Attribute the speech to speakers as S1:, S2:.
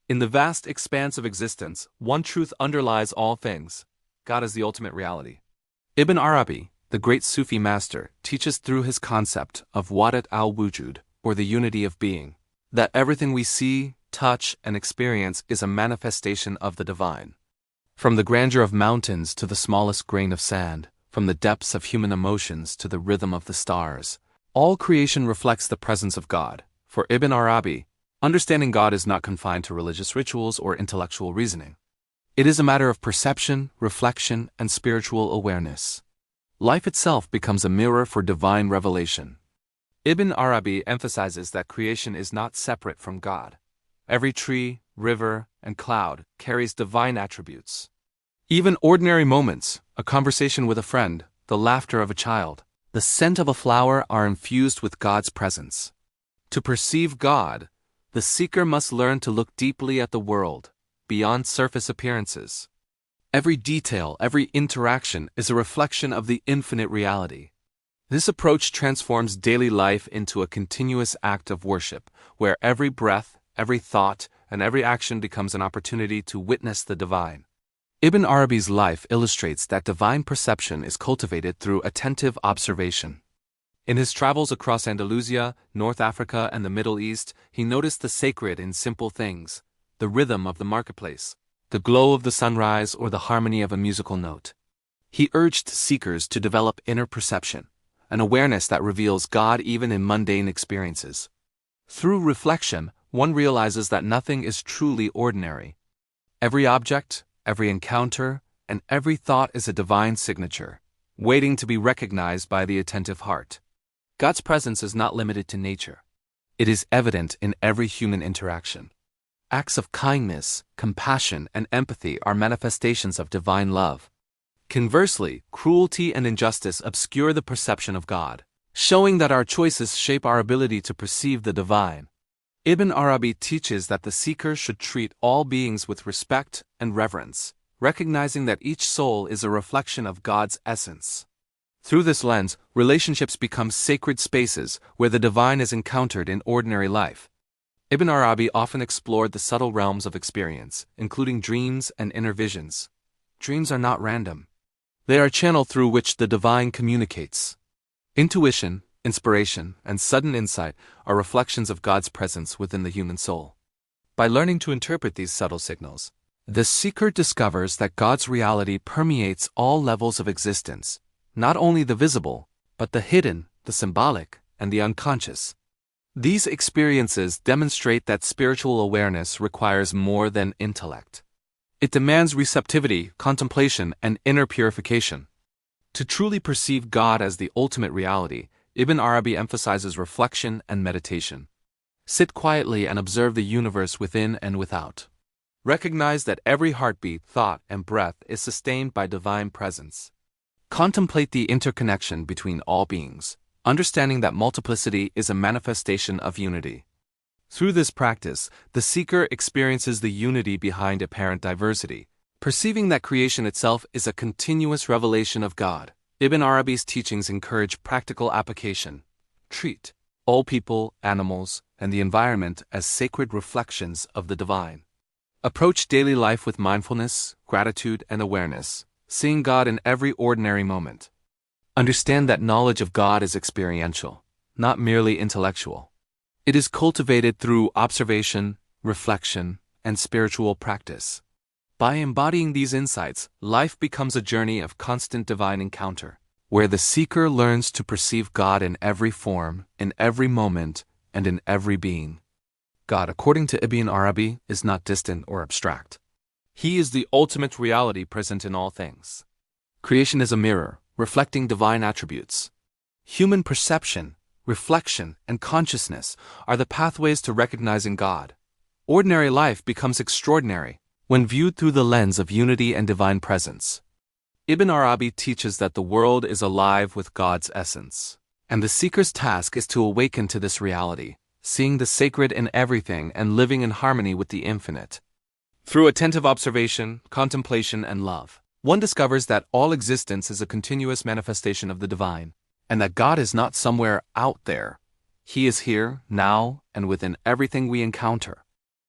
S1: In the vast expanse of existence, one truth underlies all things: God is the ultimate reality. Ibn Arabi, the great Sufi master, teaches through his concept of Wahdat al-Wujud, or the unity of being, that everything we see, touch, and experience is a manifestation of the divine. From the grandeur of mountains to the smallest grain of sand, from the depths of human emotions to the rhythm of the stars, all creation reflects the presence of God. For Ibn Arabi, understanding God is not confined to religious rituals or intellectual reasoning. It is a matter of perception, reflection, and spiritual awareness. Life itself becomes a mirror for divine revelation. Ibn Arabi emphasizes that creation is not separate from God. Every tree, river, and cloud carries divine attributes. Even ordinary moments, a conversation with a friend, the laughter of a child, the scent of a flower are infused with God's presence. To perceive God, the seeker must learn to look deeply at the world, beyond surface appearances. Every detail, every interaction is a reflection of the infinite reality. This approach transforms daily life into a continuous act of worship, where every breath, every thought, and every action becomes an opportunity to witness the divine. Ibn Arabi's life illustrates that divine perception is cultivated through attentive observation. In his travels across Andalusia, North Africa, and the Middle East, he noticed the sacred in simple things: the rhythm of the marketplace, the glow of the sunrise, or the harmony of a musical note. He urged seekers to develop inner perception, an awareness that reveals God even in mundane experiences. Through reflection, one realizes that nothing is truly ordinary. Every object, every encounter, and every thought is a divine signature, waiting to be recognized by the attentive heart. God's presence is not limited to nature. It is evident in every human interaction. Acts of kindness, compassion, and empathy are manifestations of divine love. Conversely, cruelty and injustice obscure the perception of God, showing that our choices shape our ability to perceive the divine. Ibn Arabi teaches that the seeker should treat all beings with respect and reverence, recognizing that each soul is a reflection of God's essence. Through this lens, relationships become sacred spaces where the divine is encountered in ordinary life. Ibn Arabi often explored the subtle realms of experience, including dreams and inner visions. Dreams are not random. They are a channel through which the divine communicates. Intuition, inspiration, and sudden insight are reflections of God's presence within the human soul. By learning to interpret these subtle signals, the seeker discovers that God's reality permeates all levels of existence, not only the visible, but the hidden, the symbolic, and the unconscious. These experiences demonstrate that spiritual awareness requires more than intellect. It demands receptivity, contemplation, and inner purification. To truly perceive God as the ultimate reality, Ibn Arabi emphasizes reflection and meditation. Sit quietly and observe the universe within and without. Recognize that every heartbeat, thought, and breath is sustained by divine presence. Contemplate the interconnection between all beings, understanding that multiplicity is a manifestation of unity. Through this practice, the seeker experiences the unity behind apparent diversity, perceiving that creation itself is a continuous revelation of God. Ibn Arabi's teachings encourage practical application. Treat all people, animals, and the environment as sacred reflections of the divine. Approach daily life with mindfulness, gratitude, and awareness, seeing God in every ordinary moment. Understand that knowledge of God is experiential, not merely intellectual. It is cultivated through observation, reflection, and spiritual practice. By embodying these insights, life becomes a journey of constant divine encounter, where the seeker learns to perceive God in every form, in every moment, and in every being. God, according to Ibn Arabi, is not distant or abstract. He is the ultimate reality present in all things. Creation is a mirror, reflecting divine attributes. Human perception, reflection, and consciousness are the pathways to recognizing God. Ordinary life becomes extraordinary when viewed through the lens of unity and divine presence. Ibn Arabi teaches that the world is alive with God's essence, and the seeker's task is to awaken to this reality, seeing the sacred in everything and living in harmony with the infinite. Through attentive observation, contemplation, and love, one discovers that all existence is a continuous manifestation of the divine, and that God is not somewhere out there. He is here, now, and within everything we encounter.